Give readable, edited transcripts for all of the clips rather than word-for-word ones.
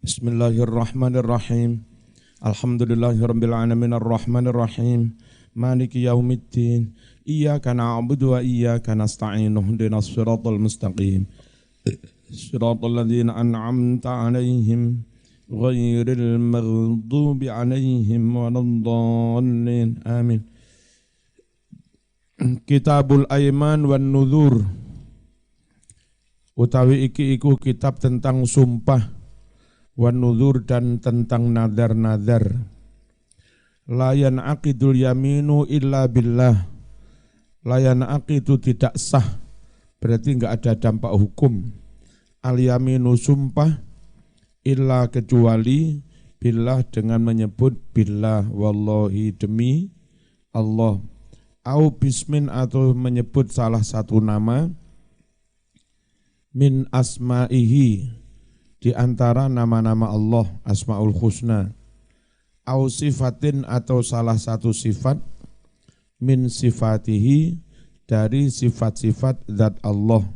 Bismillahirrahmanirrahim. Alhamdulillahirabbil alamin arrahmanir rahim. Maliki yaumiddin. Iyyaka na'budu wa iyyaka nasta'in. Ihdinas siratal mustaqim. Siratal ladzina an'amta 'alaihim ghairil maghdubi 'alaihim waladdallin. Amin. Kitabul Aiman wan Nuzur. Utawi iki iku kitab tentang sumpah wan nuzur dan tentang nadar-nadar. La yanaqidul yaminu illa billah. La yanaqidu tidak sah, berarti enggak ada dampak hukum. Al yaminu sumpah illa kecuali billah dengan menyebut billah, wallahi demi Allah. Au bismin atau menyebut salah satu nama min asma'ihi di antara nama-nama Allah, Asmaul Husna. Au sifatin atau salah satu sifat min sifatihi dari sifat-sifat zat Allah.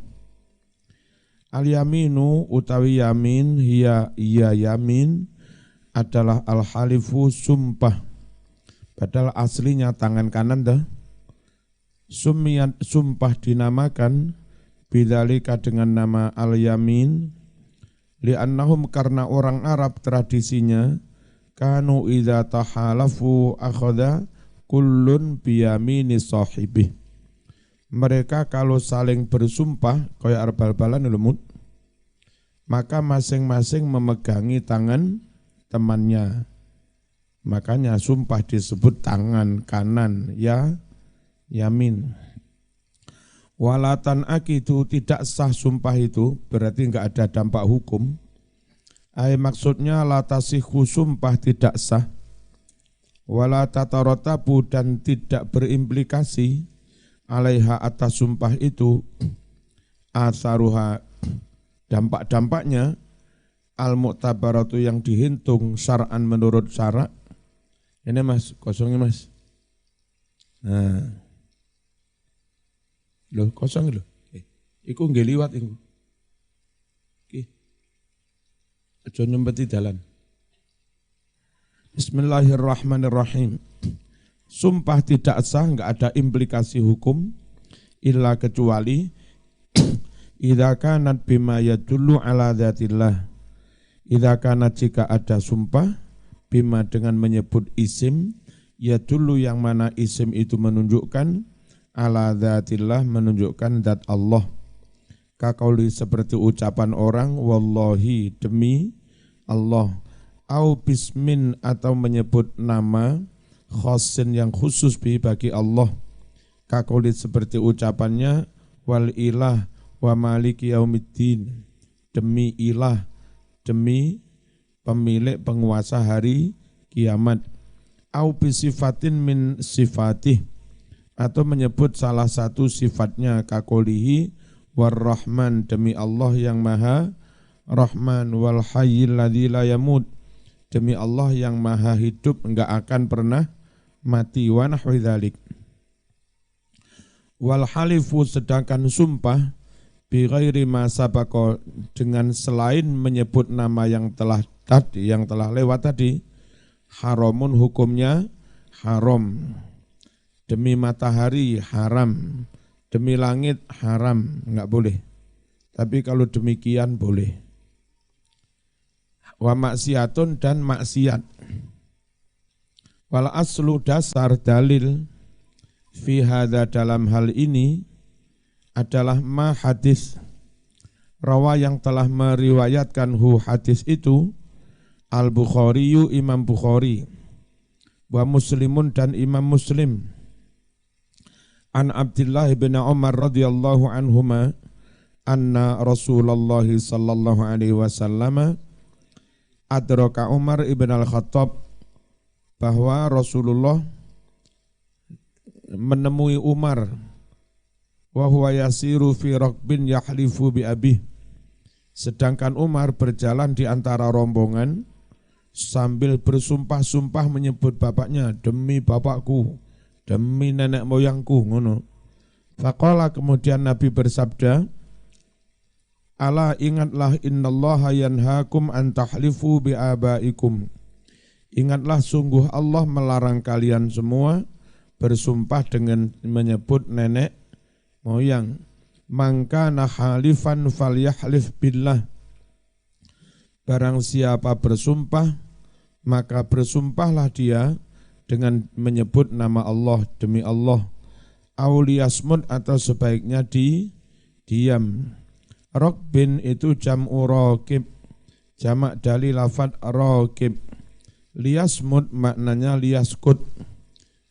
Al-yaminu utawi yamin hiya yamin adalah al-halifu sumpah. Padahal aslinya tangan kanan dah. Sumpah dinamakan bidzalika dengan nama al-yamin li'annahum karena orang Arab tradisinya kanu idza tahalafu akhadha kullun biyamini sahibih. Mereka kalau saling bersumpah kaya arbal-balan lumut, maka masing-masing memegangi tangan temannya. Makanya sumpah disebut tangan kanan, ya yamin. Walatan akidu tidak sah sumpah itu, berarti enggak ada dampak hukum. Maksudnya latasihu sumpah tidak sah. Wala tatarotabu dan tidak berimplikasi alaiha atas sumpah itu asaruha dampak-dampaknya al-mu'tabaratu yang dihitung syar'an menurut syarak. Ini mas, kosongnya mas. Nah. Loh, kosong loh. Iku nggih liwat iku. Iki. Aja nyempeti dalan. Bismillahirrahmanirrahim. Sumpah tidak sah, enggak ada implikasi hukum illa kecuali idza kanat bima yadullu ala dzatillah. Idza kanat jika ada sumpah bima dengan menyebut isim yadullu yang mana isim itu menunjukkan ala dzatillah menunjukkan zat Allah. Kaqauli seperti ucapan orang wallahi demi Allah. Au bismin atau menyebut nama khassin yang khusus bagi Allah. Kaqauli seperti ucapannya wal ilah wa maliki yaumiddin. Demi ilah, demi pemilik penguasa hari kiamat. Au bisifatin min sifatih atau menyebut salah satu sifatnya kaqolihi warrahman demi Allah yang maha rahman wal hayyil ladzi la yamut demi Allah yang maha hidup enggak akan pernah mati wa nahwi dzalik. Wal halifu sedangkan sumpah bi ghairi ma sabaqa dengan selain menyebut nama yang telah lewat tadi haramun hukumnya haram. Demi matahari haram, demi langit haram, enggak boleh. Tapi kalau demikian boleh. Wa maksiatun dan maksiat. Wal aslu dasar dalil fi hadza dalam hal ini adalah ma hadis. Rawa yang telah meriwayatkan hadis itu Al-Bukhariyu Imam Bukhari wa Muslimun dan Imam Muslim. An Abdullah bin Umar radhiyallahu anhuma anna Rasulullah sallallahu alaihi wasallam adraka Umar ibn al-Khattab bahwa Rasulullah menemui Umar wa huwa yasiru fi raqbin yahlifu bi abih, sedangkan Umar berjalan di antara rombongan sambil bersumpah-sumpah menyebut bapaknya, demi bapakku, demi nenek moyangku, ngono. Faqala kemudian Nabi bersabda, Ala ingatlah innallaha yanhaakum an tahlifu bi abaikum. Ingatlah sungguh Allah melarang kalian semua bersumpah dengan menyebut nenek moyang. Mangka halifan falyahlif billah. Barang siapa bersumpah, maka bersumpahlah dia dengan menyebut nama Allah demi Allah. Auliyasmud atau sebaiknya diam. Rokbin itu jam'u rokib, jamak dari lafad rokib. Liyasmud maknanya liyaskut,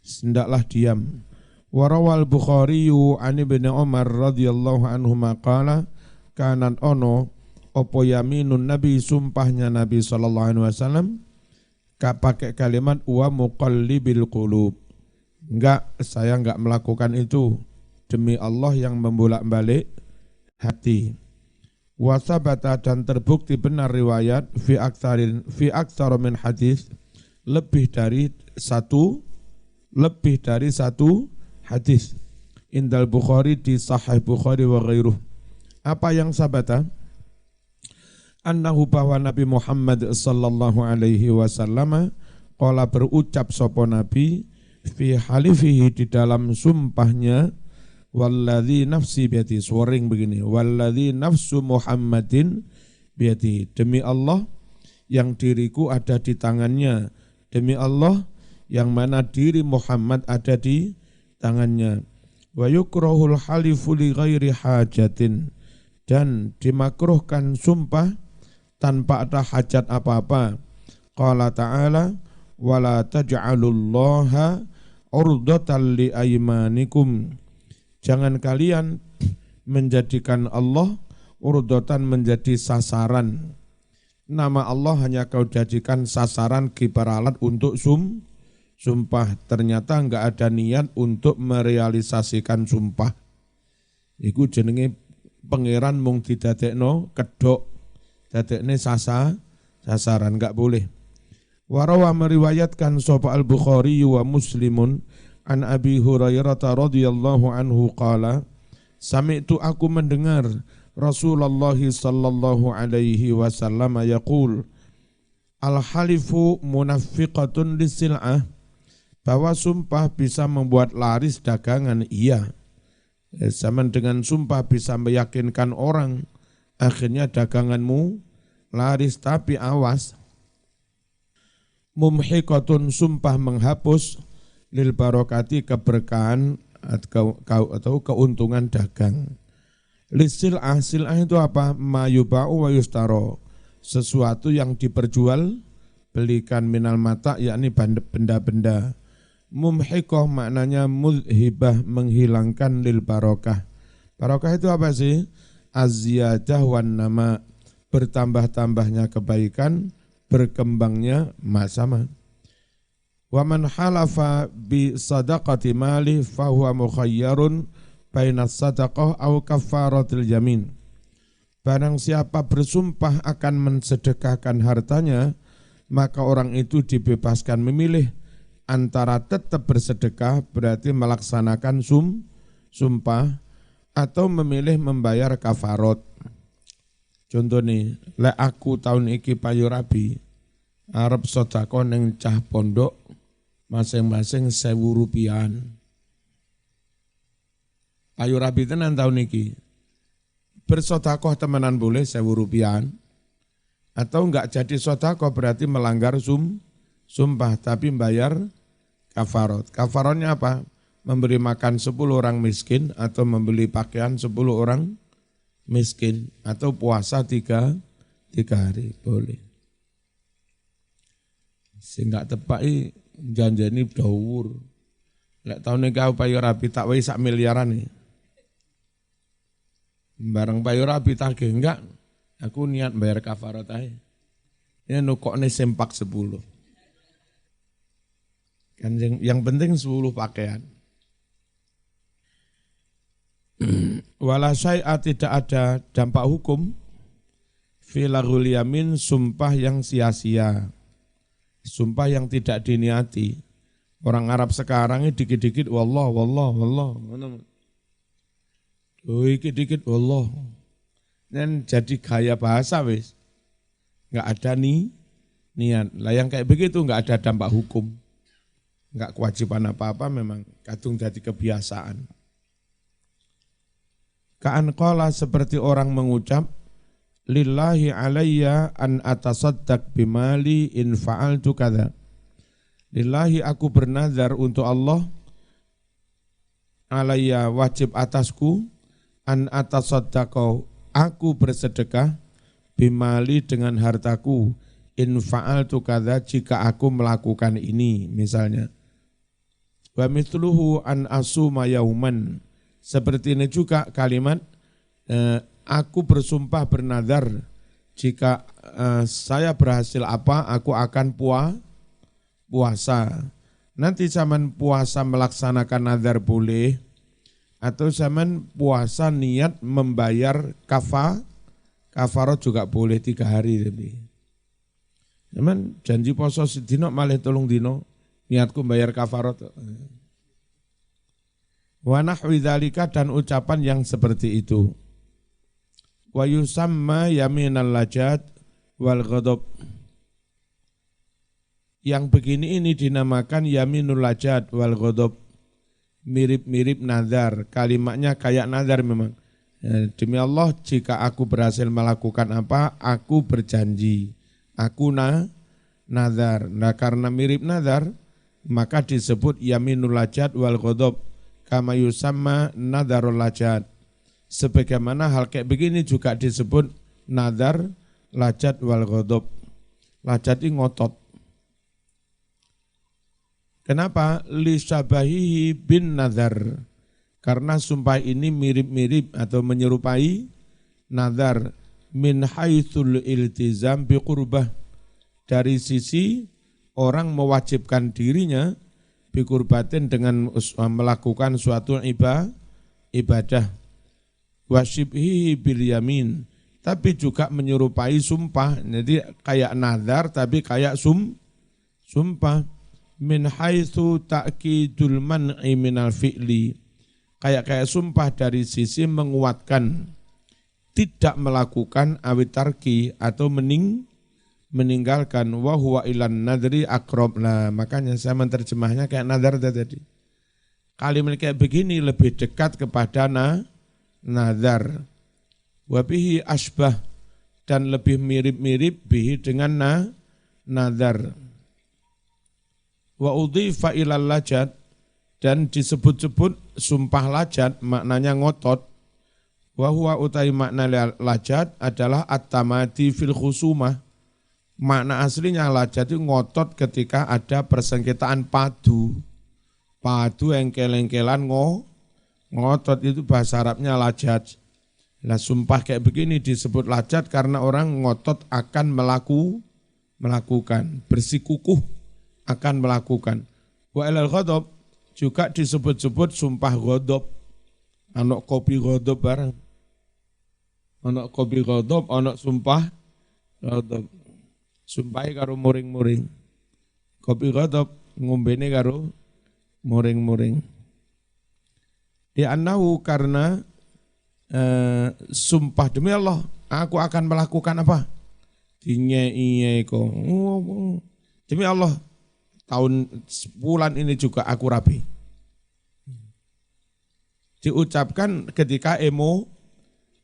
hendaklah diam. Warawal Bukhariyu an Ibnu Umar radhiyallahu anhu maqala kanan ono opo yaminun Nabi sumpahnya Nabi sallallahu alaihi wasallam pakai kalimat wa muqallibil qulub. Enggak, saya enggak melakukan itu demi Allah yang membolak-balik hati. Wasabata dan terbukti benar riwayat fi aktsar min hadis lebih dari satu hadis indal Bukhari di Sahih Bukhari wa ghairuh. Apa yang sabata? Annahu bahwa Nabi Muhammad sallallahu alaihi wasallam qala berucap sapa Nabi fi halifihi di dalam sumpahnya walladzi nafsi biyadi, swearing begini, walladzi nafsu Muhammadin biyadi, demi Allah yang diriku ada di tangannya, demi Allah yang mana diri Muhammad ada di tangannya. Wa yukrahul halifu li ghairi hajatin, dan dimakruhkan sumpah tanpa ada hajat apa-apa. Qala ta'ala wala taj'alullaha urdatan li aymanikum. Jangan kalian menjadikan Allah urdatan menjadi sasaran. Nama Allah hanya kau jadikan sasaran kiparalat untuk sumpah. Ternyata enggak ada niat untuk merealisasikan sumpah. Iku jenenge pangeran mung didadekno kedok, dadekne sasaran, enggak boleh. Warawa meriwayatkan sapa Al-Bukhari wa Muslimun an Abi Hurairah radhiyallahu anhu qala sami'tu aku mendengar Rasulullah sallallahu alaihi wasallam yaqul al-halifu munafiqatun lisil'ah, bahwa sumpah bisa membuat laris dagangan. Iya, sama dengan sumpah bisa meyakinkan orang akhirnya daganganmu laris, tapi awas. Mumhiqatun sumpah menghapus lil barokati keberkahan atau keuntungan dagang. Lisil'ah, sil'ah itu apa? Mayuba'u wa yustaro, sesuatu yang diperjual belikan minal mata, yakni benda-benda. Mumhiqah maknanya mudhibah, menghilangkan lil barokah. Barokah itu apa sih? Az-ziyadah wan nama, bertambah-tambahnya kebaikan, berkembangnya masama. Wa man halafa bi sadaqati mali fahuwa mukhayyarun baina sadaqah au kafaratil yamin. Barang siapa bersumpah akan mensedekahkan hartanya, maka orang itu dibebaskan memilih antara tetap bersedekah berarti melaksanakan sumpah atau memilih membayar kafarat. Contoh nih, lek aku tahun iki payu rabi arep sedekah ning cah pondok masing-masing 1.000 rupiah. Payu rabi tenan tahun iki. Bersedekah temenan boleh 1.000 rupiah. Atau enggak jadi sedekah berarti melanggar sumpah tapi bayar kafarat. Kafaratnya apa? Memberi makan 10 orang miskin atau membeli pakaian 10 orang miskin atau puasa 3 hari boleh. Sing gak tepak janjani dawur. Lek tahun iki payu rabi tak wae 1 miliaran nih. Bareng payu rabi tagih enggak, aku niat bayar kafarat ae. Ini nukokne sempak 10. Kan yang penting 10 pakaian. Wala syai'a, tidak ada dampak hukum filagul yamin, sumpah yang sia-sia, sumpah yang tidak diniati. Orang Arab sekarang ini dikit-dikit wallah. Oh, dikit-dikit wallah. Dan jadi gaya bahasa wis. Enggak ada niat. Lah yang kayak begitu enggak ada dampak hukum. Enggak kewajiban apa-apa, memang kadung jadi kebiasaan. Ka'an qala, seperti orang mengucap, lillahi alayya an atasaddaq bimali in fa'altu kadza. Lillahi, aku bernazar untuk Allah, alayya, wajib atasku, an atasaddaqau, aku bersedekah, bimali, dengan hartaku, in fa'altu kadza, jika aku melakukan ini, misalnya. Wa mithluhu an asuma yauman, seperti ini juga kalimat, aku bersumpah bernazar, jika saya berhasil apa, aku akan puasa. Nanti zaman puasa melaksanakan nazar boleh, atau zaman puasa niat membayar kafarot juga boleh 3 hari lebih. Zaman janji poso sedino malih 3 dino, niatku bayar kafarot. Wa nahwi dzalika, dan ucapan yang seperti itu. Wa yusamma yaminal lajat wal ghadab. Yang begini ini dinamakan yaminul lajat wal ghadab. Mirip-mirip nazar, kalimatnya kayak nazar memang. Demi Allah, jika aku berhasil melakukan apa, aku berjanji. Aku nazar. Nah, karena mirip nazar, maka disebut yaminul lajat wal ghadab. Kama yusamma nadarul lajat. Sebagaimana hal kayak begini juga disebut nadar, lajat wal ghadab. Lajat ini ngotot. Kenapa? Li syabahihi bin nadar. Karena sumpah ini mirip-mirip atau menyerupai nadar, min haitsul iltizam bi qurbah, dari sisi orang mewajibkan dirinya bi qurbatin, dengan melakukan suatu ibadah. Wasyibhi bil yamin, tapi juga menyerupai sumpah. Jadi kayak nazar tapi kayak sumpah. Min haitsu ta'kidul man'i minal fi'li, kayak sumpah dari sisi menguatkan tidak melakukan awitarki atau meninggalkan. Wa huwa ilan nadri aqrab. Nah, makanya saya menerjemahnya kayak nazar tadi. Kalimat kayak begini lebih dekat kepada nazar. Wa bihi asbah, dan lebih mirip-mirip bihi dengan nazar. Wa udhifa ilal lajat, dan disebut-sebut sumpah lajat maknanya ngotot. Wa huwa utai makna lajat adalah at-tamati fil khusumah. Makna aslinya lajat itu ngotot ketika ada persengketaan padu. Padu engkel-engkelan ngotot, itu bahasa Arabnya lajat. Nah, sumpah kayak begini disebut lajat karena orang ngotot akan melakukan, bersikukuh akan melakukan. Wa ilal ghadab, juga disebut-sebut sumpah ghadab. Anak kopi ghadab barang. Anak kopi ghadab, anak sumpah ghadab. Sumpahi karo muring-muring. Kopi ghadab ngombene karo muring-muring. Di annahu, karena sumpah demi Allah, aku akan melakukan apa? Dinyei ko. Demi Allah, bulan ini juga aku rapi. Diucapkan ketika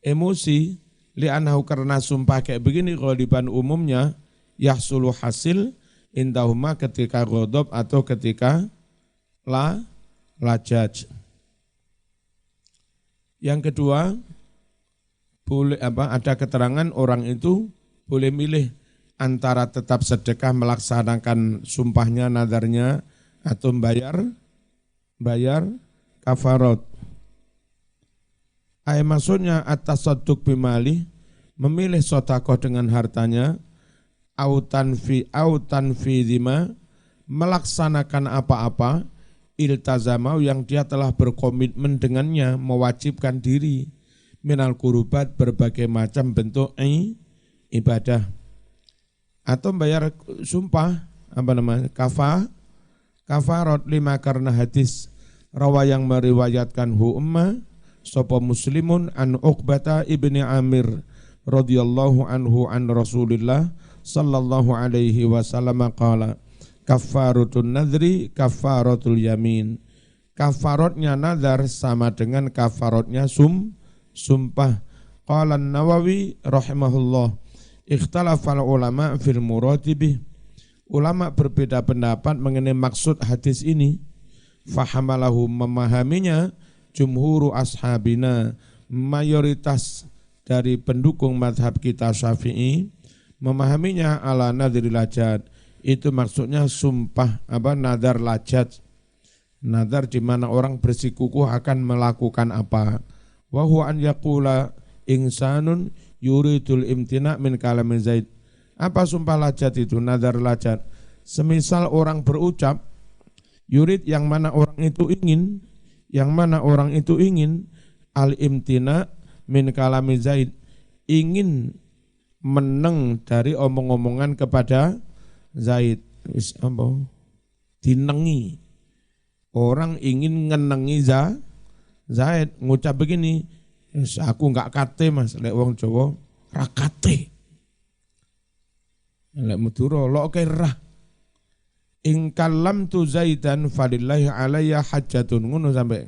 emosi, li'annahu, karena sumpah kayak begini ghaliban umumnya yahsulu hasil indahuma ketika ghadab atau ketika lajaj. Yang kedua, boleh ada keterangan orang itu boleh milih antara tetap sedekah melaksanakan sumpahnya, nadarnya, atau bayar kafarot. Maksudnya at-tasadduq bimali, memilih sedekah dengan hartanya, autan fi dhima, melaksanakan apa-apa, iltazamau, yang dia telah berkomitmen dengannya, mewajibkan diri, minal kurubat, berbagai macam bentuk ibadah. Atau bayar sumpah, kafarot, lima, karena hadis rawa yang meriwayatkan sapa muslimun an Uqbata ibni Amir radhiyallahu anhu an Rasulillah sallallahu alaihi wasallam qala kafaratun nadri kafaratul yamin. Kafaratnya nazar sama dengan kafaratnya sumpah. Qala An-Nawawi rahimahullah ikhtalafal ulama fil muratibih. Ulama berbeda pendapat mengenai maksud hadis ini. Fahamalahu memahaminya jumhuru ashabina, mayoritas dari pendukung madhab kita Syafi'i memahaminya ala nadhir lajat. Itu maksudnya sumpah nadar lajat. Nadar di mana orang bersikukuh akan melakukan apa. Wa huwa an yaqula insanun yuridul imtina' min kalamin Zaid. Apa sumpah lajat itu? Nadar lajat. Semisal orang berucap yurid yang mana orang itu ingin al-imtina' min kalami Zaid, ingin meneng dari omong-omongan kepada Zaid. Dinengi. Orang ingin ngenengi Zaid, ngucap begini, aku enggak kate Mas, lek wong Jawa ra kate. Lek Madura lok rah. In kallamtu Zaidan falillahi alayya hajjatun, ngono sampai.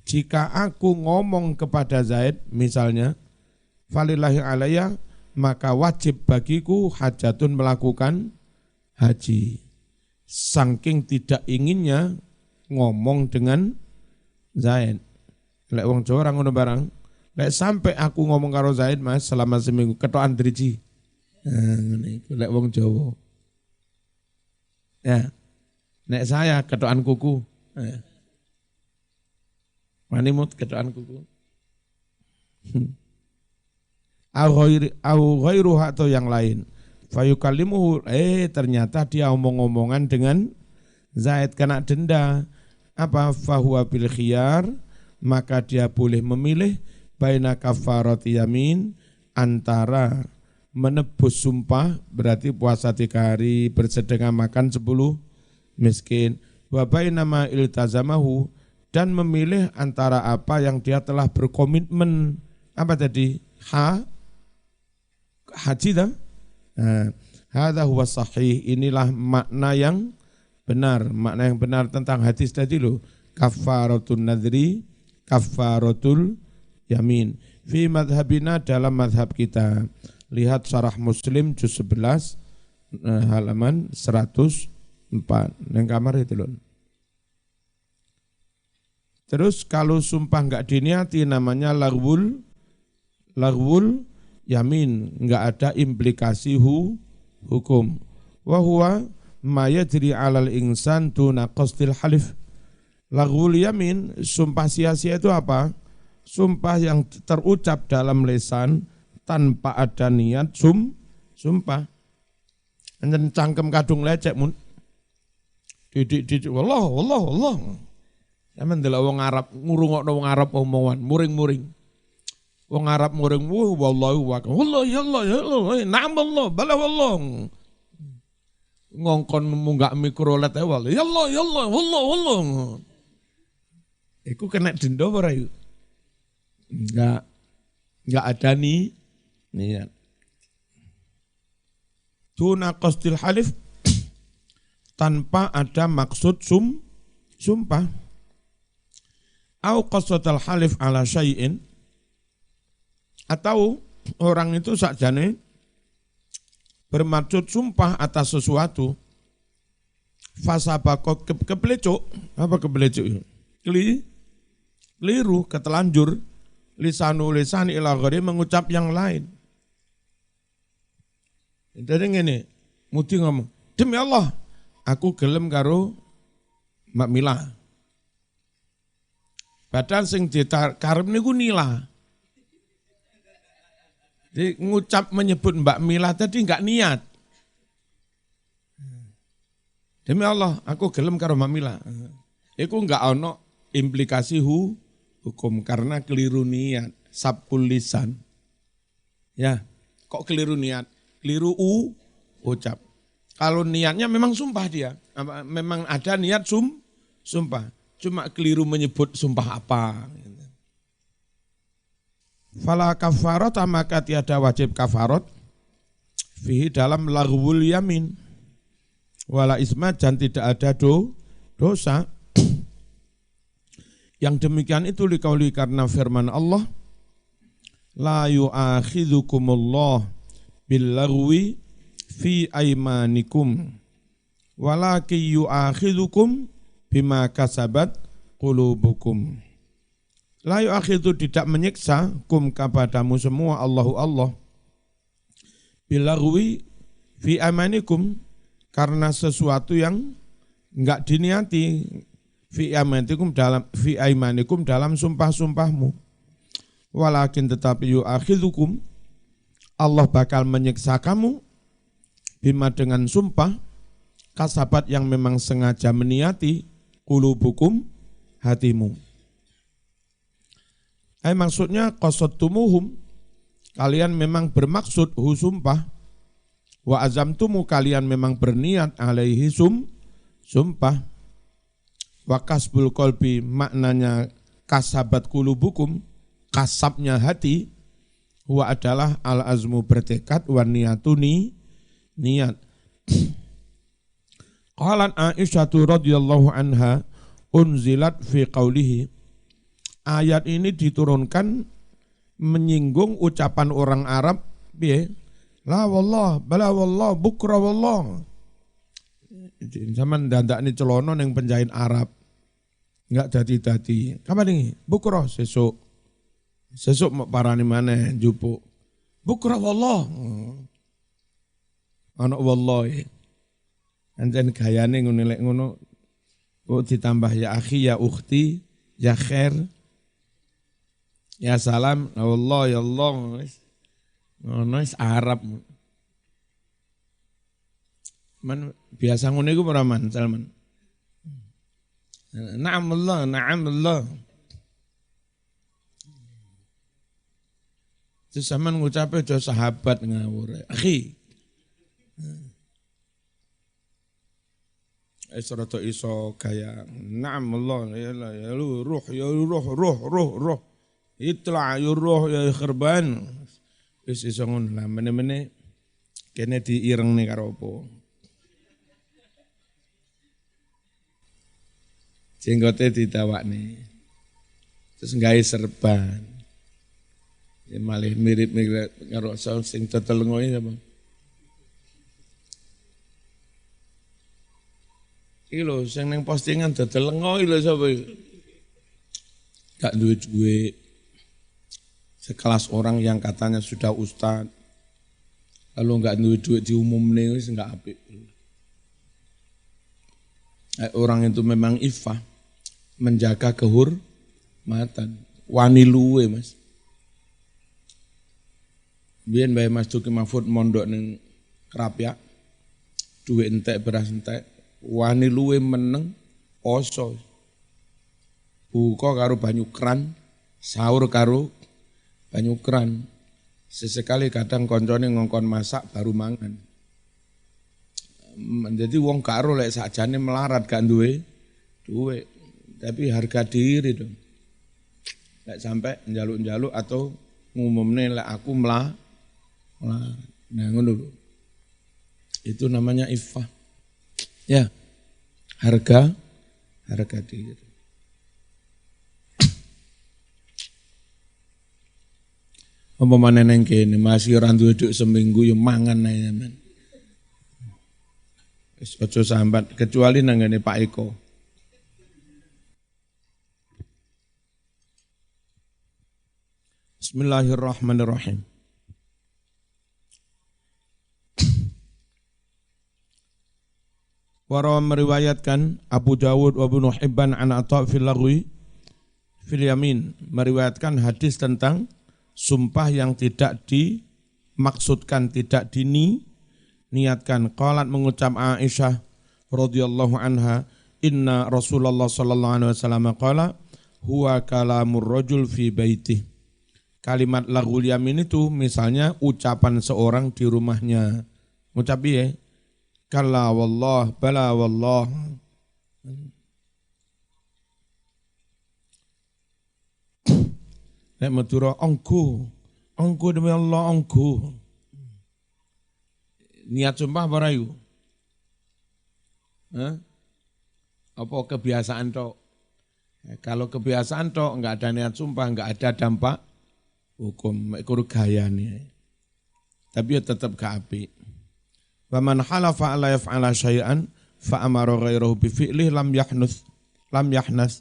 Jika aku ngomong kepada Zaid misalnya, falillahi alayya, maka wajib bagiku hajatun melakukan haji. Saking tidak inginnya ngomong dengan Zaid. Lek wong Jawa ora ngono barang. Lek sampai aku ngomong karo Zaid Mas selama seminggu ketokan driji. Ngene iku lek wong Jawa. Ya. Nek saya ketokan kuku. Manimut ketokan kuku. Au ghairuha atau yang lain. Fayukallimuhu, ternyata dia omong-omongan dengan Zaid kena denda. Apa? Fahuwa bil khiyar, maka dia boleh memilih baina kafarati yamin, antara menebus sumpah berarti puasa 3 hari, bersedekah makan 10 miskin, wa baina ma iltazamahu, dan memilih antara apa yang dia telah berkomitmen. Apa tadi? Haji dah. Hadza huwa sahih, inilah makna yang benar. Makna yang benar tentang hadis tadi loh. Kafaratun nadri, kafaratul yamin. Fi madhabina, dalam madhab kita. Lihat syarah Muslim juz 11 halaman 104. Yang kamar itu loh. Terus kalau sumpah enggak diniati namanya lagwul yamin, enggak ada implikasi hukum. Wa huwa ma yajri 'alal insan tuna qasdil halif. Lagwul yamin, sumpah sia-sia itu apa? Sumpah yang terucap dalam lisan tanpa ada niat sumpah. Anjen cangkem kadung lecek mun. Didik wallah. Sampeyan delok wong Arab ngurungokno wong Arab omongan muring-muring. Wong Arab muring wallahi wallahi Allah na'am Allah bala wallah. Ngongkon munggah mikrolet wae ya Allah wallah. Iku kena denda ora iku? Enggak ada niat. Tuna qasdil halif, tanpa ada maksud sumpah. Au qasdal halif ala syai'in, atau orang itu sakjane bermaksud sumpah atas sesuatu. Fasabaqo kepelecuk, apa kepelecuk? Keliru, ketelanjur, lisan ila ghairi, mengucap yang lain. Jadi ngene, mudi ngomong, demi Allah, aku gelem karo Mbak Mila. Padahal sing dikarep niku Nila. Jadi ngucap menyebut Mbak Mila tadi enggak niat. Demi Allah, aku gelem karo Mbak Mila. Iku enggak ono implikasi hukum karena keliru niat, sabkul lisan. Ya, kok keliru niat? Keliru ucap. Kalau niatnya memang sumpah dia, memang ada niat sumpah. Cuma keliru menyebut sumpah apa. Fala kafarat maka tiada wajib kafarat fihi dalam laghwul yamin. Wala isma dan tidak ada dosa. Yang demikian itu liqauli karena firman Allah la yu'akhidhukumullah bil-laghwi fi aymanikum walakin yu'akhidhukum bima kasabat qulubukum. La yu'akhidhu tidak menyiksa kum kepadamu semua Allah bil-laghwi fi aymanikum karena sesuatu yang enggak diniati fi aymanikum dalam sumpah-sumpahmu. Walakin tetapi yu'akhidhukum Allah bakal menyiksa kamu bima dengan sumpah kasabat yang memang sengaja meniati qulubukum hatimu. Maksudnya qasadtumuhum kalian memang bermaksud sumpah wa azamtumu kalian memang berniat alaihi sumpah wa kasbul qalbi maknanya kasabat qulubukum kasabnya hati, huwa adalah al-azmu bertekad, wa niyatuni niat. Qalat Aisyah radhiyallahu anha unzilat fi qawlihi. Ayat ini diturunkan menyinggung ucapan orang Arab, piye? La wallah, bala wallah, bukra wallah. Zaman dandakne celana ning penjahit Arab. Enggak dadi-dadi. Kapan ini? Bukra sesuk. Sesuk mak parani maneh njupuk. Bukra wallah. Ana wallahi. Anjen gayane ngono lek ngono kok ditambah ya akhi ya ukhti ya khair. Ya salam Allah ya Allah. Ngono is Arab. Man biasa ngono iku ora man Salman. Na'am Allah, na'am Allah. Terus sampean ngucape aja sahabat ngawur. Akhi. Rada iso gaya na'am Allah ya ruh ya ruh. Itla ya ruh ya khirban. Wis iso ngono lah meneh-meneh kene diirengne karo apa. Jenggote ditawakne. Terus gawe serban. Ya malih mirip-mirip karo sing tetelengoe apa. Iki lho sing ning postingan tetelengoe lho sapa iki. Gak duwe duit. Sekelas orang yang katanya sudah ustaz. Lalu enggak duwe duit diumumne wis enggak apik. Orang itu memang iffah menjaga kehormatan. Wani luwe Mas. Biyen Mbah Mas Duki Mahfud mondok ning Krapyak, duwe entek beras entek, wani luwe meneng poso. Buka karo banyu keran, sahur karo banyu keran. Sesekali kadang koncone ngongkon masak baru mangan. Jadi wong karo lek sakjane melarat gak duwe duwe, tapi harga diri dong. Lek sampai njaluk-njaluk atau ngumumne lek aku nah ngono lho. Itu namanya iffah. Ya. Harga diri. Umpama neng kene masih ora duwe dhuwit seminggu yo mangan ae men. Wis aja sambat kecuali nang ngene Pak Eko. Bismillahirrahmanirrahim. Warawa meriwayatkan Abu Dawud wa Ibnu Hibban an Atha fil lagwi fil yamin, meriwayatkan hadis tentang sumpah yang tidak dimaksudkan, tidak diniatkan. Qalat mengucap Aisyah radhiyallahu anha, inna Rasulullah sallallahu alaihi wasallam qala huwa kalamur rajul fi baitih. Kalimat laghul yamin itu misalnya ucapan seorang di rumahnya. Ngucap piye? Kalla wallah, bala wallah. Nek Madura ongko, Engko demi Allah engko. Niat sumpah apa rayu? Apa kebiasaan tok? Kalau kebiasaan tok enggak ada niat sumpah, enggak ada dampak hukum, mek gayane. Tapi ya tetap gak apik. Wa man halafa ala yaf'ala syai'an fa amara ghairahu bi fi'lih lam yahnas.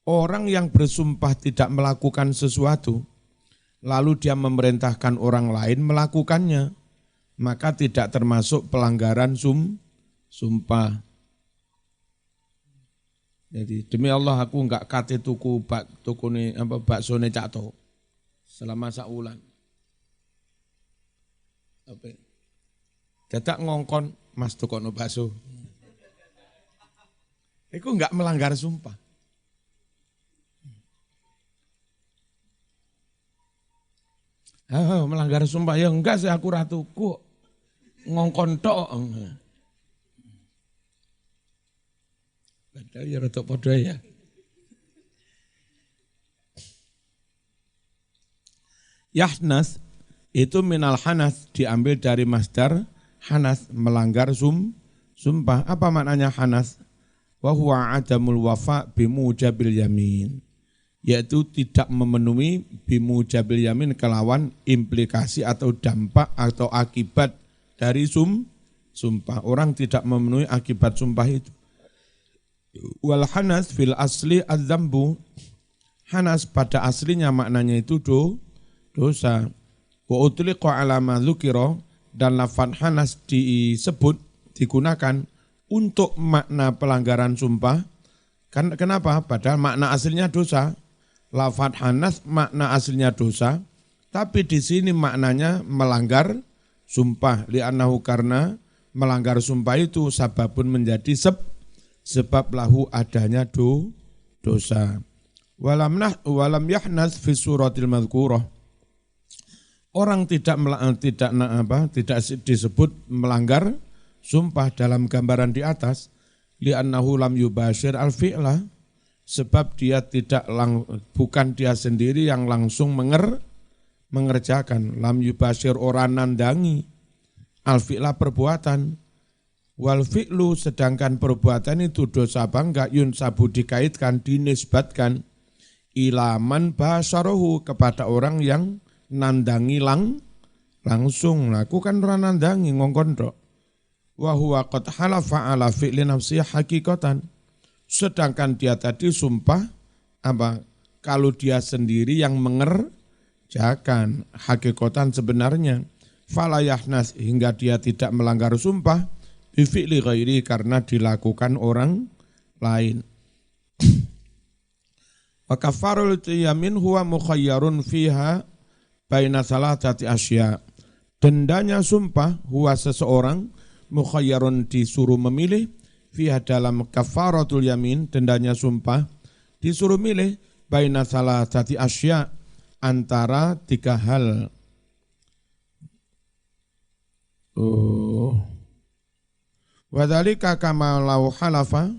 Orang yang bersumpah tidak melakukan sesuatu lalu dia memerintahkan orang lain melakukannya, maka tidak termasuk pelanggaran sumpah. Jadi demi Allah aku enggak kate tuku baksone Cak To selama saulan. Apa? Dadak ngongkon Mas tukono bakso. Iku enggak melanggar sumpah. Melanggar sumpah ya enggak sih aku ratuku ngongkon tok. Padahal ya rada padha ya. Yahnas itu minal hanas diambil dari masdar hanas melanggar sumpah. Apa maknanya hanas? Wa huwa adamul wafa bimujabil yamin. Yaitu tidak memenuhi bimujabil yamin kelawan implikasi atau dampak atau akibat dari sumpah. Orang tidak memenuhi akibat sumpah itu. Wal hanas fil asli adzambu. Hanas pada aslinya maknanya itu dosa. Wa utliqa ala ma dzukira, dan lafaz hanas disebut digunakan untuk makna pelanggaran sumpah. Kenapa? Padahal makna aslinya dosa. Lafaz hanas makna aslinya dosa, tapi di sini maknanya melanggar sumpah. Li'annahu karena melanggar sumpah itu sababun menjadi sebab lahu adanya dosa. Walam yahnas fi suratil madhkurah. Orang tidak disebut melanggar sumpah dalam gambaran di atas. Li'annahu lam yubashir al-fi'lah. Sebab dia bukan dia sendiri yang langsung mengerjakan. Lam yubashir orang nandangi al-fi'lah perbuatan. Wal fi'lu sedangkan perbuatan itu dosa bangga yunsabu dikaitkan dinisbatkan ilaman basarohu kepada orang yang nandangi langsung. Aku kan orang nandangi ngongkon tok. Wa huwa qad halafa ala fi'li nafsi hakikatan. Sedangkan dia tadi sumpah kalau dia sendiri yang mengerjakan hakikatan sebenarnya. Fala yahnas hingga dia tidak melanggar sumpah bi fi'li ghairi karena dilakukan orang lain. Wa kafarul yamin huwa mukhayyarun fiha baina salatati asya. Dendanya sumpah huwa seseorang mukhayyarun disuruh memilih fiha dalam kafaratul yamin, dendanya sumpah disuruh milih baina salatati asya antara tiga hal. Wa dzalika kama law halafa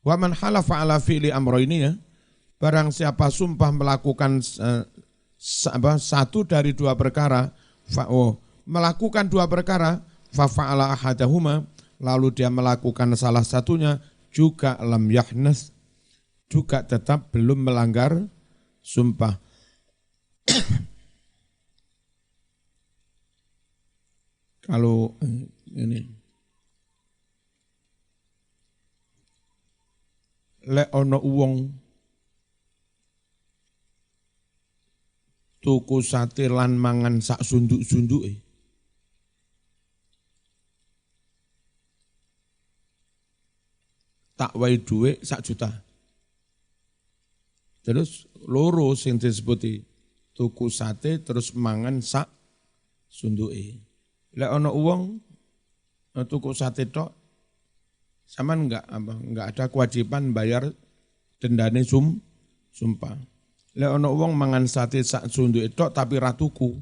wa man halafa ala fi'li amrayni ya. Barang siapa sumpah melakukan satu dari dua perkara, melakukan dua perkara, fa fa'ala ahadahuma, lalu dia melakukan salah satunya, juga lam yahnas, juga tetap belum melanggar sumpah. Kalau ini lek ono wong tuku sate lan mangan sak sunduk-sunduke, tak wae dhuwit 1 juta. Terus loro sing disebuti tuku sate terus mangan sak sunduke. Lek ana wong tuku sate tok, sampean enggak ada kewajiban bayar dendane sumpah. Lek ana wong mangan sate sak sunduke tok tapi ra tuku,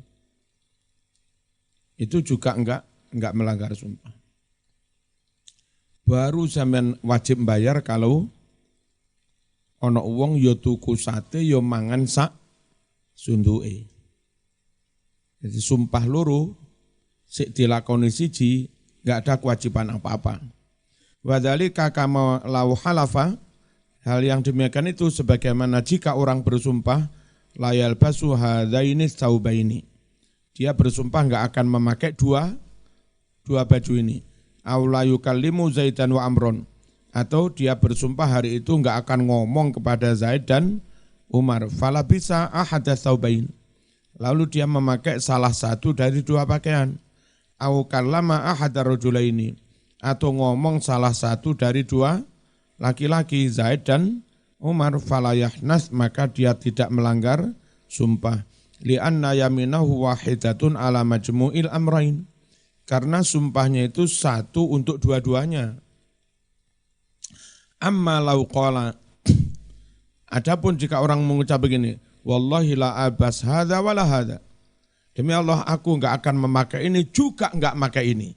itu juga enggak melanggar sumpah. Baru sampean wajib bayar kalau ana wong ya tuku sate ya mangan sak sunduke. Jadi sumpah loro sik dilakoni siji enggak ada kewajiban apa-apa. Wa dzalika kama law halafa, hal yang demikian itu sebagaimana jika orang bersumpah la yalbasu hadzaini tsaubaini. Dia bersumpah enggak akan memakai dua baju ini. Aw la yukallimu Zaidan wa Amron, atau dia bersumpah hari itu enggak akan ngomong kepada Zaid dan Umar. Fala bisa ahadas tsaubain. Lalu dia memakai salah satu dari dua pakaian. Aw kallama ahadar rajulaini, atau ngomong salah satu dari dua laki-laki Zaid dan Umar. Fala yahnas, maka dia tidak melanggar sumpah. Li'anna yaminahu wahidatun ala majmu'il amrain, karena sumpahnya itu satu untuk dua-duanya. Amma lau qala, adapun jika orang mengucap begini, wallahi la abas hadza wala hadza, demi Allah aku enggak akan memakai ini juga enggak memakai ini.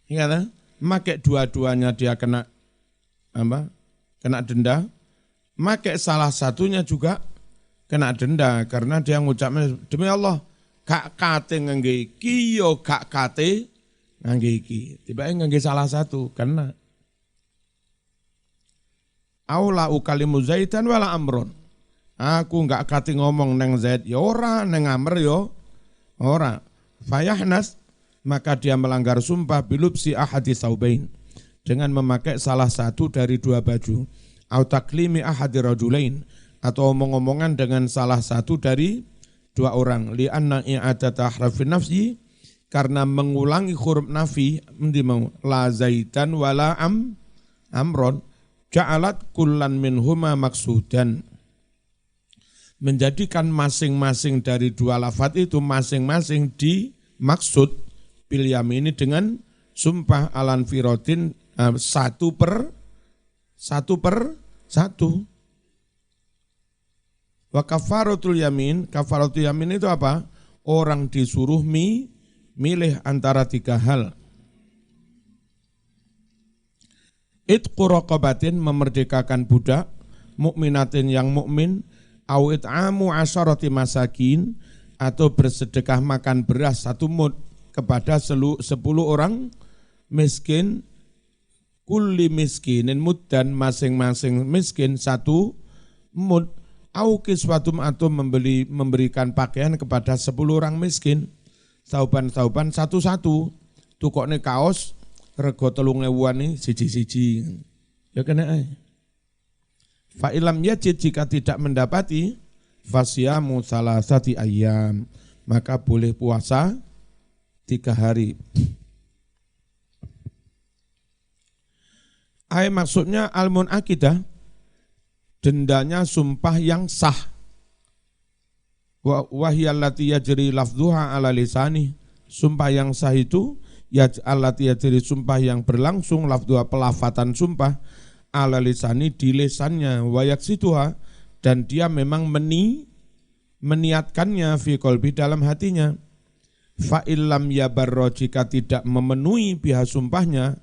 Ya kan? Memakai dua-duanya dia kena apa? Kena denda. Memakai salah satunya juga kena denda karena dia ngucapnya demi Allah gak kate ngangge iki yo gak kate ngangge iki. Tiba-tiba ngangge salah satu kena. Aula ukalimu Zaidan wala Amron. Aku enggak kate ngomong neng Zaid ya ora, neng Amr yo ora. Fayahnas, maka dia melanggar sumpah bilubsi ahadi saubain, dengan memakai salah satu dari dua baju. Au taklimi ahadi rajulain, atau omong-omongan dengan salah satu dari dua orang. Li'anna i'adata harfin nafsi, karena mengulangi huruf nafi mendimau la Zaidan wala Amron ja'alat kullan minhuma maksudan, menjadikan masing-masing dari dua lafaz itu masing-masing dimaksud bil yamini dengan sumpah alan firotin satu per satu. Wa kafaratul yamin itu apa? Orang disuruh milih antara tiga hal. Itqu raqabatin, memerdekakan budak, mukminatin yang mukmin, au it'amu asyarati masakin, atau bersedekah makan beras 1 mud kepada 10 orang miskin, kulli miskinin muddan, masing-masing miskin 1 mud, au kiswatum, atau memberikan pakaian kepada 10 orang miskin, sauban satu-satu, tukokne kaos rego 3.000-an nih siji-siji. Ya kena fa ilam yajid, jika tidak mendapati, fasyamu salasati ayyam, maka boleh puasa 3 hari. Maksudnya al-munaqidah, dendanya sumpah yang sah. Wa hiya allati yajri lafdhuha ala lisani, sumpah yang sah itu allati yajri, sumpah yang berlangsung, lafdhuha pelafatan sumpah, ala lisani, di lisannya, wa yaksituha, dan dia memang meniatkannya fi qalbi, dalam hatinya. Fa illam yabarra, jika tidak memenuhi biha sumpahnya,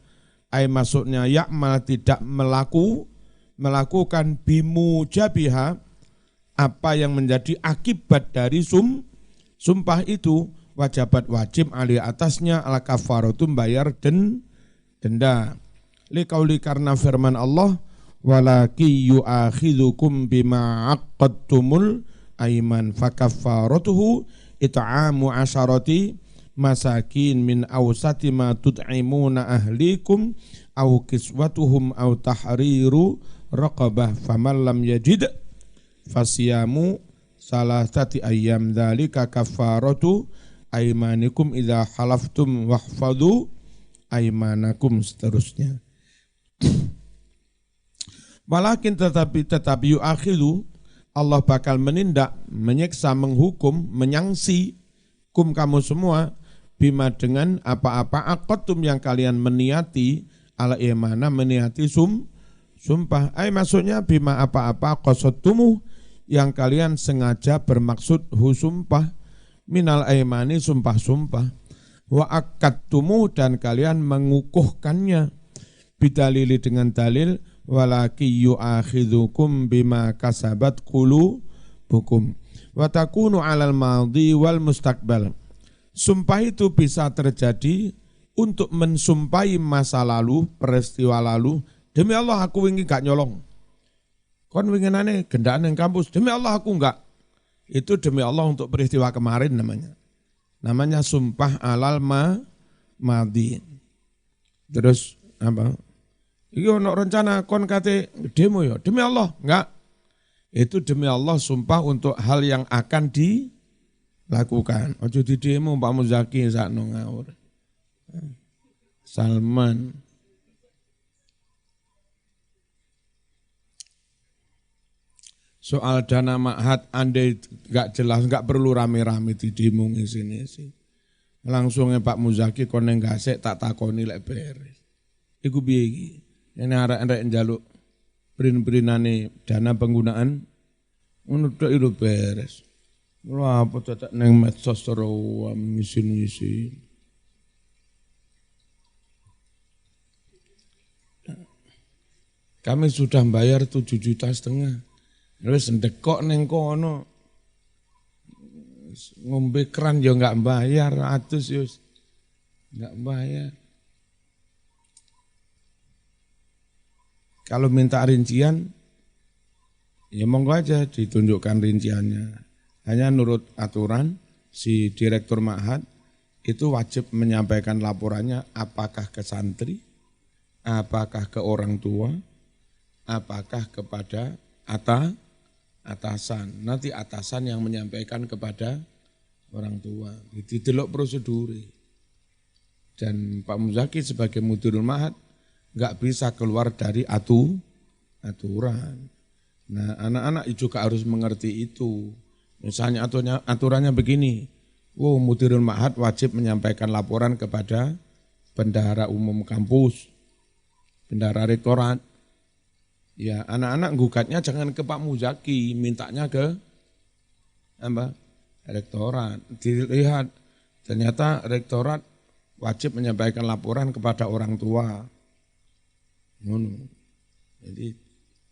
maksudnya yakmal, tidak melakukan bimujabiha, apa yang menjadi akibat dari sumpah itu, wajib alih atasnya al kafaratu, bayar denda. Liqauli, karena firman Allah, walaki yu'akhidhukum bima aqadtumul aiman fakaffaratuhu it'amu asyarati masakin min awsati ma tut'imuna ahlikum aw kiswatuhum aw tahriru raqabah faman lam yajid fasyamu salasati ayyam dzalika kaffaratu aymanikum idza halaftum wahfadhu aymanakum, seterusnya. Walakin tetapi yu'akhidu, Allah bakal menindak, menyiksa, menghukum, menyangsi kamu semua, bima, dengan apa-apa aqadtum yang kalian meniati, ala imana, meniati sumpah. Maksudnya bima apa-apa qasadtumu, yang kalian sengaja bermaksud sumpah, minal aimani, sumpah-sumpah, wa akadtumu, dan kalian mengukuhkannya, bidalili, dengan dalil, walaki yu'akhidhukum bima kasabat qulubukum, Wa takunu 'alal madhi wal mustaqbal. Sumpah itu bisa terjadi untuk mensumpahi masa lalu, peristiwa lalu. Demi Allah aku wingi gak nyolong. Kon winginane gendaan yang kampus, demi Allah aku enggak. Itu demi Allah untuk peristiwa kemarin namanya. Namanya sumpah alal madhi. Terus apa? Iki ono rencana kon kate demo ya, demi Allah enggak. Itu demi Allah sumpah untuk hal yang akan dilakukan. Ojo di demo Pak Muzaki sakno ngawur. Salman. Soal dana ma'had andai enggak jelas, enggak perlu rame-rame di demo sini sih. Langsungnya Pak Muzaki koneng gasek tak takoni lek beres. Iku piye iki? Ini arek-arek njaluk prin-prinane dana penggunaan ngono tok itu beres. Lha apa tetek nang medsos terus ngisi-ngisi. Kami sudah bayar 7,5 juta. Wis ndekok ning kono. Ngombe keran ya enggak bayar, atus ya enggak bayar. Kalau minta rincian, ya monggo aja ditunjukkan rinciannya. Hanya nurut aturan si direktur ma'had itu wajib menyampaikan laporannya apakah ke santri, apakah ke orang tua, apakah kepada atasan. Nanti atasan yang menyampaikan kepada orang tua. Itu delok prosedur. Dan Pak Muzaki sebagai mudirul ma'had enggak bisa keluar dari aturan. Nah, anak-anak juga harus mengerti itu. Misalnya aturannya begini. Mudirul ma'had wajib menyampaikan laporan kepada bendahara umum kampus, bendahara rektorat. Ya, anak-anak gugatnya jangan ke Pak Muzaki, mintanya ke apa? Rektorat. Dilihat ternyata rektorat wajib menyampaikan laporan kepada orang tua. Ngono.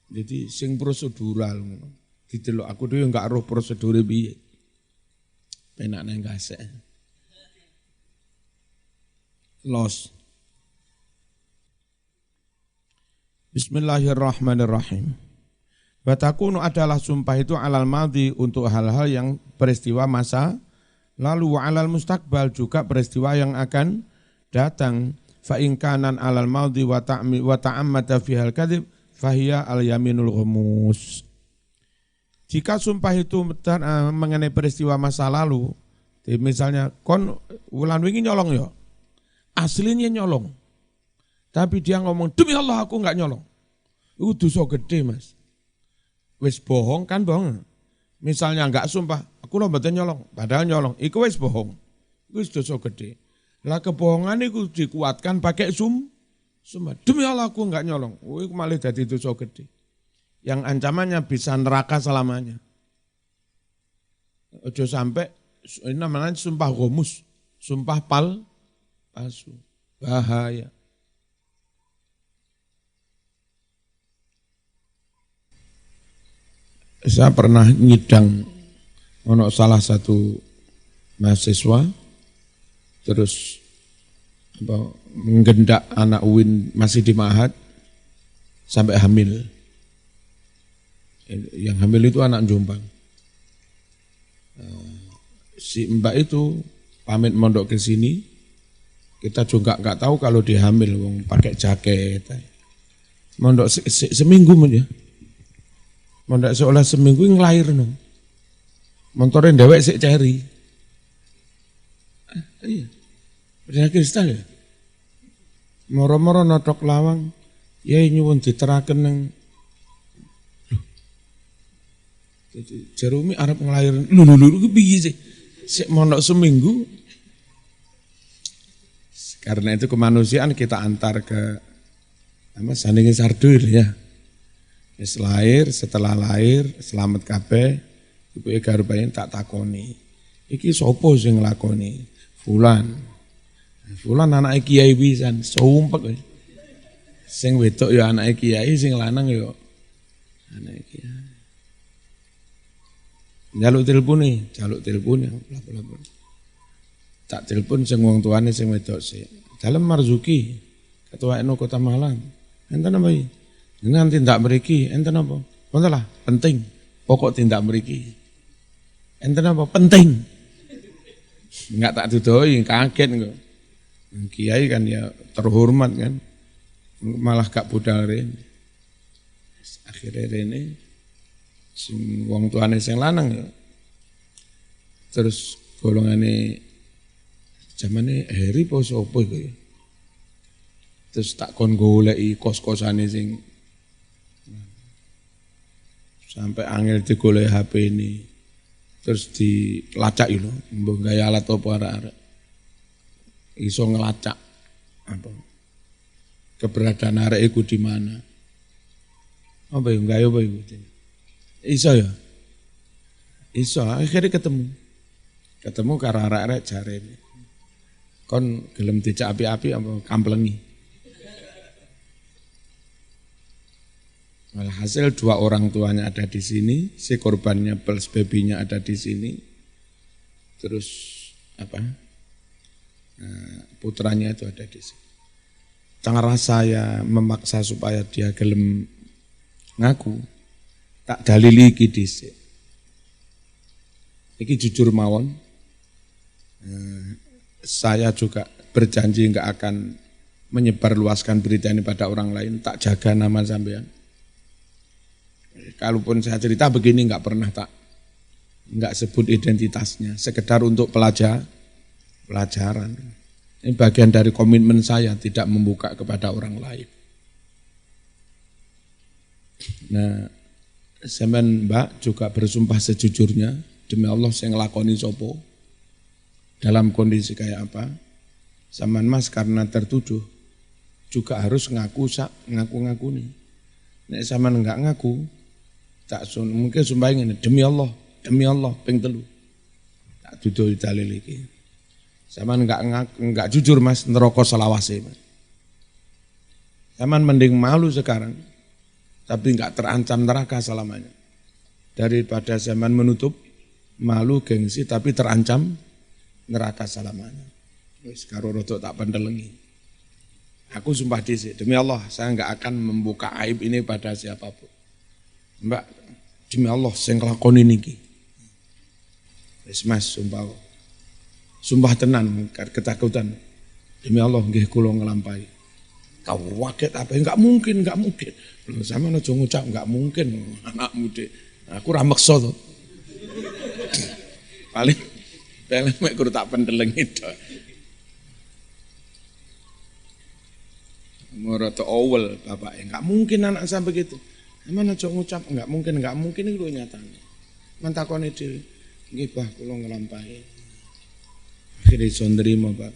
Jadi sing prosedural ngono. Didelok aku dhewe enggak roh prosedure piye. Penak nang gasek. Los. Bismillahirrahmanirrahim. Batakunu adalah sumpah itu alal madhi untuk hal-hal yang peristiwa masa lalu, wa alal mustaqbal juga peristiwa yang akan datang. Fa in kanan alal madhi wa ta'ammata fihal kadhib fahiya al yaminul ghamus. Jika sumpah itu mengenai peristiwa masa lalu, misalnya kon wulan wingi nyolong ya. Aslinya nyolong. Tapi dia ngomong, demi Allah aku enggak nyolong. Itu dosa gede, Mas. Wis bohong kan bohong. Misalnya enggak sumpah, aku lho mboten nyolong, padahal nyolong. Iku wis bohong. Iku wis dosa gede. Lah kebohongan itu dikuatkan pakai sumpah. Demi Allah aku enggak nyolong. Iku malah jadi dosa gede. Yang ancamannya bisa neraka selamanya. Ojo sampai ini namanya sumpah gomus, sumpah palsu. Bahaya. Saya pernah nyidang ono salah satu mahasiswa terus menggendak anak UIN masih di ma'had sampai hamil. Yang hamil itu anak Jombang. Si mbak itu pamit mondok ke sini. Kita juga nggak tahu kalau dia hamil, wong pakai jaket. Mondok seminggu aja. Mondok seolah seminggu ngelahir no. Montorin dewek sik ceri. Iya. Berdana kristal ya. Moro-moro notok lawang, ya nyuwun diteraken nang Jerumi arep ngelahir. Lulu piye sih? Sik mondok seminggu. Karena itu kemanusiaan kita antar ke sandingi sardur ya. Wis lahir, setelah lahir selamat kabeh. Ibuke garupayen tak takoni. Iki sapa sing nglakoni? Fulan. Fulan anake kiai pisan, sumpek. Sing wedok ya anake kiai, sing lanang ya anake kiai. Jaluk telepone, bla. Tak telepon sing wong tuane sing wedok sik. Dalem Marzuki, Ketua NU Kota Malang. Enten apa iki? Jenengan tindak mriki, enten apa? Wonten lah, penting. Pokok tindak mriki. Enten apa? Penting. Enggak tak dudoi, kaget kok. Kiai kan ya terhormat kan. Malah gak budal rene. Akhirnya rene sing wong tuane sing lanang ya. Terus golongane zamane Heri po sapa iku ya. Terus tak kon goleki kos-kosane sing sampai angel digoleki HP ini. Terus dilacak lho, mbok gawe alat apa arek-arek. Iso ngelacak apa keberadaan arek iku di mana. Apa ya gawe apa iku. Iso ya. Iso akhirnya ketemu. Ketemu karo arek-arek jarene. Kon gelem dijak api-api apa kamplengi. Walhasil dua orang tuanya ada di sini, si korbannya plus babynya ada di sini, terus apa? Putranya itu ada di sini. Cara saya memaksa supaya dia gelem ngaku, tak dalili iki dhisik. Iki jujur mawon. Saya juga berjanji enggak akan menyebarluaskan berita ini pada orang lain, tak jaga nama sampean. Kalaupun saya cerita begini enggak pernah enggak sebut identitasnya, sekedar untuk pelajaran. Ini bagian dari komitmen saya tidak membuka kepada orang lain. Nah, sampean Mbak juga bersumpah sejujurnya demi Allah saya ngelakoni sopo dalam kondisi kayak apa. Sampean Mas karena tertuduh juga harus ngaku nih. Nek sampean enggak ngaku tak mungkin sumpah ini demi Allah ping 3. Tak duduk dalil iki. Sampean enggak jujur Mas neraka selawase Mas. Sampean mending malu sekarang tapi enggak terancam neraka selamanya. Daripada zaman menutup malu gengsi tapi terancam neraka selamanya. Wis karo rodok tak pendelengi. Aku sumpah dhisik demi Allah saya enggak akan membuka aib ini pada siapapun. Mbak, demi Allah sing nglakoni niki. Wis Mas sumpah. Sumpah tenan ketakutan. Demi Allah nggih kula nglampahi. Kau waket apa? Enggak mungkin. Lho sampeyan aja ngucap enggak mungkin anakmu Dik. Aku ra meksa to. Paling mek kudu tak pendelengi to. Moroto awal bapak, enggak mungkin anak saya begitu. Mana aja ngucap enggak mungkin itu nyatane. Mentakoni dhewe, nggih Bah kula nglampahi. Akhire iso nrimo Pak.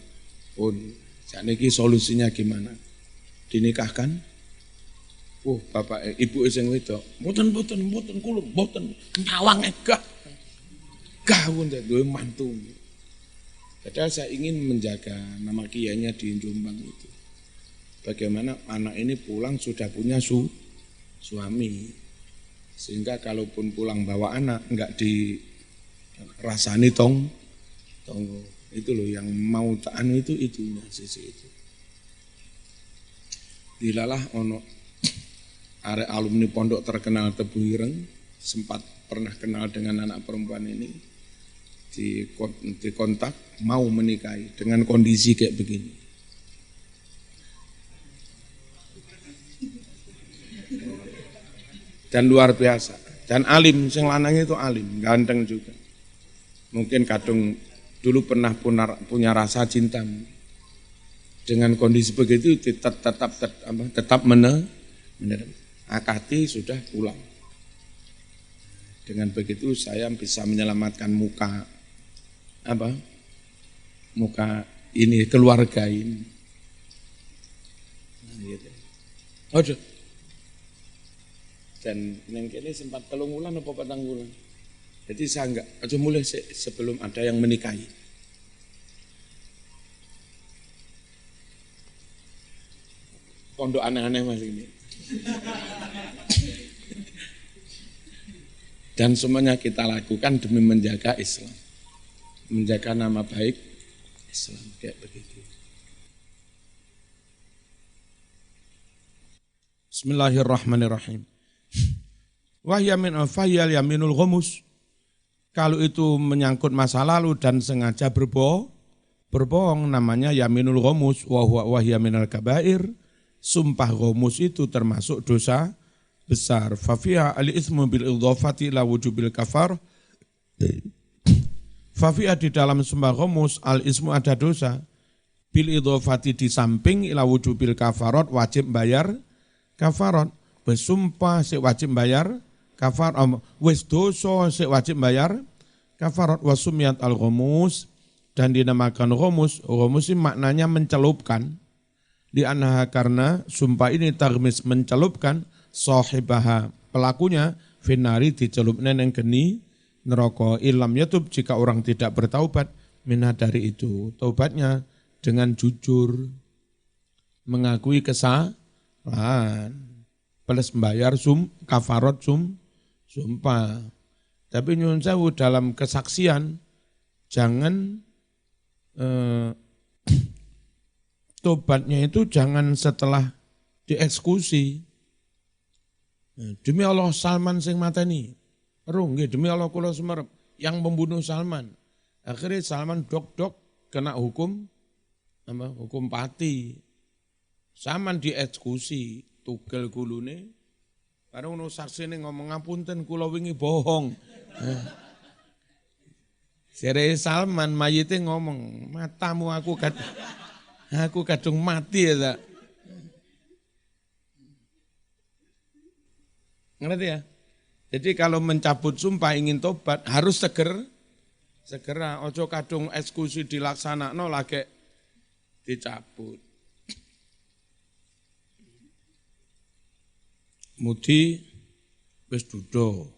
Pun sakniki solusinya gimana? Dinikahkan? Bapak ibu sing wedok, mboten kula mboten nyawang gah. Gah duwe mantu. Padahal saya ingin menjaga nama kiainya di Jombang itu. Bagaimana anak ini pulang sudah punya suami, sehingga kalaupun pulang bawa anak enggak dirasani tonggo itu loh yang mau taan itu sisi itu. Dilalah ono arek alumni pondok terkenal Tebu Ireng sempat pernah kenal dengan anak perempuan ini dikontak mau menikahi dengan kondisi kayak begini. Dan luar biasa. Dan alim, sing lanang itu alim, ganteng juga. Mungkin kadung dulu pernah punya rasa cinta. Dengan kondisi begitu tetap menerima. Akati sudah pulang. Dengan begitu saya bisa menyelamatkan muka ini keluarga ini. Nah, gitu. Aduh. Dan yang kini sempat 3 bulan apa 4 bulan. Jadi saya enggak aja mulai sebelum ada yang menikahi. Pondok aneh-aneh Mas ini. Dan semuanya kita lakukan demi menjaga Islam. Menjaga nama baik Islam, kayak begitu. Bismillahirrahmanirrahim. Fahyal yaminul ghamus. Kalau itu menyangkut masa lalu dan sengaja berbohong namanya yaminul ghamus wa hiya minal kabair. Sumpah ghamus itu termasuk dosa besar. Fa fiha al-itsmu bil idhafati ila wujubil kafar. Fa fiha di dalam sumpah ghamus al-itsmu ada dosa bil idhafati di samping ila wujubil kafarat wajib bayar kafarat. Bersumpah sik wajib bayar kafar wis dosa sik wajib bayar kafarat. Wasumiyat al-ghamus dan dinamakan ghamus. Ghamus ini maknanya mencelupkan. Di anha karena sumpah ini taghmis mencelupkan sahibaha pelakunya finari dicelupnya yang geni neraka. Ilam yatub jika orang tidak bertaubat minha dari itu. Taubatnya dengan jujur mengakui kesalahan plus membayar kafarat sumpah. Tapi nyuwun sewu dalam kesaksian jangan tobatnya itu jangan setelah dieksekusi. Demi Allah Salman sing mateni. Nggih demi Allah kula sumerep yang membunuh Salman. Akhirnya Salman dok kena hukum pati. Salman dieksekusi, tugel gulune. Bareng ono saksine ngomong ngapunten kula wingi bohong. Sere Salman mayite ngomong, matamu aku kadung mati ya tak. Ngerti ya? Jadi kalau mencabut sumpah ingin tobat harus segera. Ojo kadung eksekusi dilaksanakno lagi dicabut. Mudi wis duda.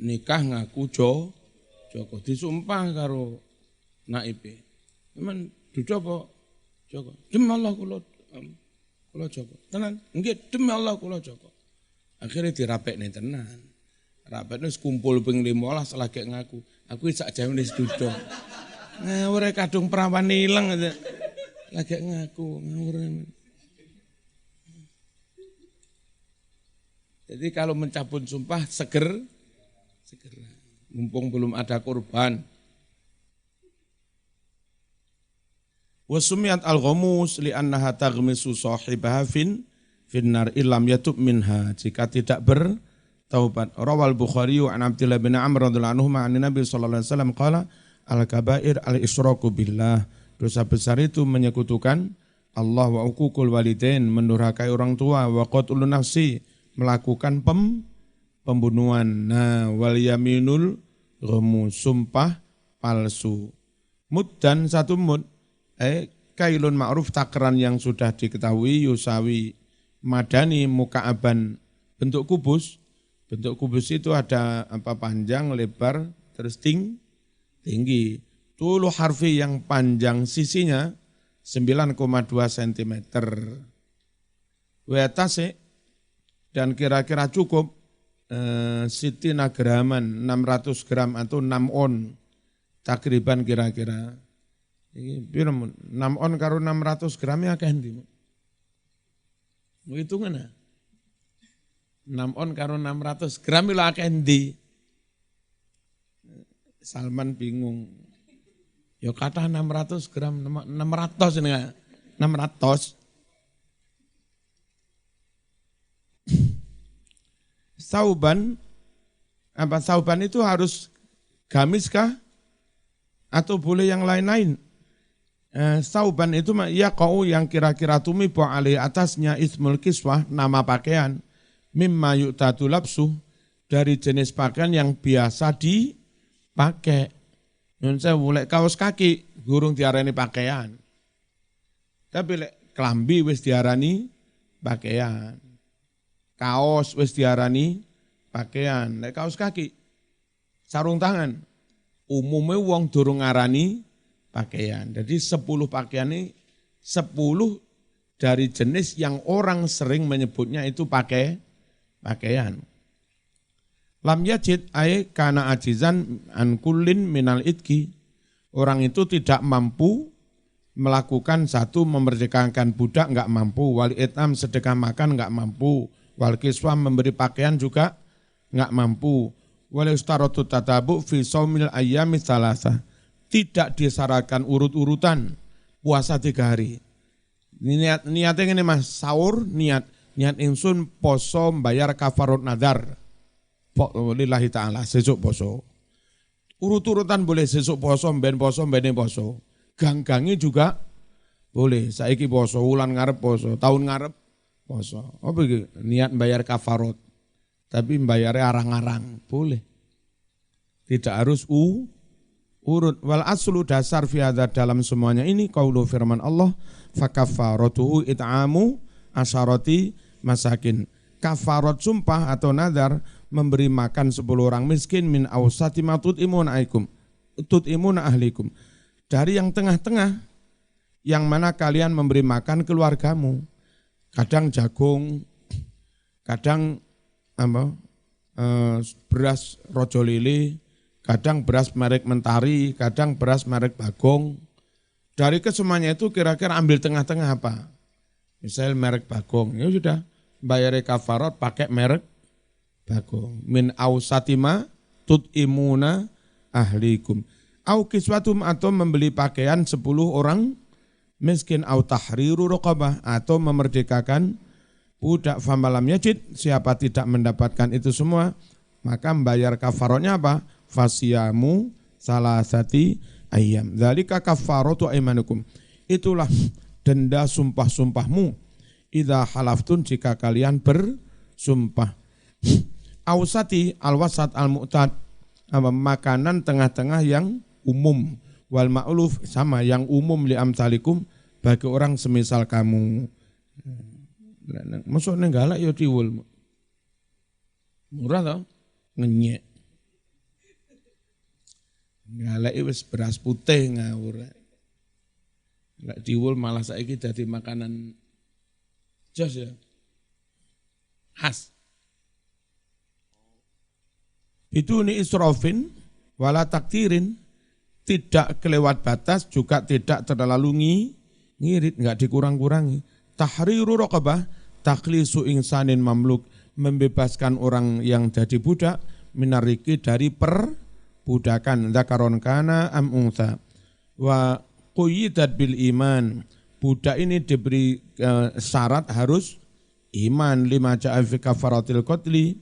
Nikah ngaku Joko disumpah karo naibe. Teman duda apa Joko? Demi Allah kula Joko. Tenan, nggih demi Allah kula Joko. Akhirnya dirapekne tenan. Rapekne wis kumpul ping 15 lagi ngaku. Aku sak jam wis duda. Ngawur kadung perawan ilang lagi ngaku ngawur. Jadi kalau mencabut sumpah segera. Mumpung belum ada korban. Wasumiyat al-ghamus li'annaha taghmisu sahibaha finnar illam yatub minha jika tidak bertaubat. Rawal Bukhari an Abdullah bin Amr radhiyallahu anhu an Nabi sallallahu alaihi wasallam qala al-kabair al-isyraku billah. Dosa besar itu menyekutukan Allah wa uququl walidain mendurhakai orang tua wa qatlun nafsi melakukan pembunuhan. Nah, wal yaminul ghamus sumpah palsu. Mud dan satu mud kailun ma'ruf takaran yang sudah diketahui yusawi madani muka'aban bentuk kubus. Bentuk kubus itu ada panjang, lebar, terus tinggi. Tulu harfi yang panjang sisinya 9,2 cm. Wetase dan kira-kira cukup sitina graman 600 gram atau 6 on takriban kira-kira. Ini 6 on karo 600 gramnya akeh ndi? Hitungan 6 on karo 600 gram itu akeh ndi? Salman bingung. Ya kata 600 gram 600 ini 600. Sauban itu harus gamis kah? Atau boleh yang lain-lain? Sauban itu ya kau yang kira-kira tumibu alih atasnya ismul kiswah, nama pakaian. Mimma yu'tadu labsuh, dari jenis pakaian yang biasa dipakai. Saya boleh kaos kaki, gurung diarani pakaian. Tapi kelambi wis diarani pakaian. Kaos wis diarani pakaian, kaos kaki, sarung tangan, umumnya wong durung ngarani pakaian. Jadi 10 pakaian ini 10 dari jenis yang orang sering menyebutnya itu pakaian. Lam yajid ay kana ajizan an kullin minal idki. Orang itu tidak mampu melakukan satu, memerdekakan budak enggak mampu, wal itam sedekah makan enggak mampu, wal kiswah memberi pakaian juga enggak mampu. Wal istaratu tatabu fi shaumil ayyami tsalatsa. Tidak disyaratkan urut-urutan puasa 3 hari. Niatnya ini mas, sahur niat insun poso bayar kafarot nadar. Lillahi ta'ala sesuk poso. Urut-urutan boleh sesuk poso, ben poso. Gang-gangi juga boleh. Saiki poso, wulan ngarep poso, tahun ngarep poso. Apa iki? Niat bayar kafarot. Tapi bayarnya arang-arang, boleh. Tidak harus urut. Wal aslu dasar fi hadza dalam semuanya ini qaulu firman Allah fakaffaratuhu it'amu asyarati masakin. Kafarat sumpah atau nadar memberi makan 10 orang miskin min awsati ma tut'imuna ahlikum. Dari yang tengah-tengah yang mana kalian memberi makan keluargamu. Kadang jagung, kadang beras rojo lili, kadang beras merek Mentari, kadang beras merek Bagong. Dari kesemuanya itu kira-kira ambil tengah-tengah apa? Misal merek Bagong, ya sudah bayar kafarat pakai merek Bagong. Min ausatima tut'imuna ahlikum. Au kiswatum atau membeli pakaian 10 orang miskin, au tahriru raqabah atau memerdekakan budak. Famalam yajid, siapa tidak mendapatkan itu semua, maka membayar kafaratnya apa? Fasiyamu salasati ayyam. Dzalika kafaratu aimanukum. Itulah denda sumpah-sumpahmu. Idza halaftun, jika kalian bersumpah. Ausati alwasat almu'tad, makanan tengah-tengah yang umum. Wal ma'luf, sama yang umum li amsalikum, bagi orang semisal kamu. Masuk nenggala ya diwul. Murah tau? Ngenyek. Ngalek wis beras putih ngawur. Lek diwul malah saiki dadi makanan jos ya. Khas. Biduni israfin wala taktirin, tidak kelewat batas juga tidak terlalu ngirit, enggak dikurang-kurangi. Tahriru raqabah, takhlisu insanin mamluk, membebaskan orang yang jadi budak, minariki dari perbudakan, dzakaron kana am untha. Wa quyyidat bil iman, budak ini diberi syarat harus iman. Lima ja'a fi kafaratil qatli,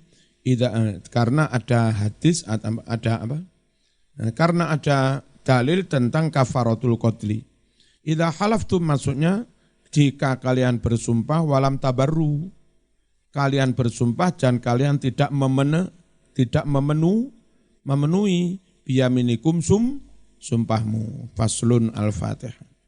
karena ada hadis, ada apa? Karena ada dalil tentang kafaratul qatli. Idza halaftum, maksudnya jika kalian bersumpah, walam tabarru, kalian bersumpah dan kalian tidak memenuhi biyaminikum sumpahmu. Faslun al-Fatihah.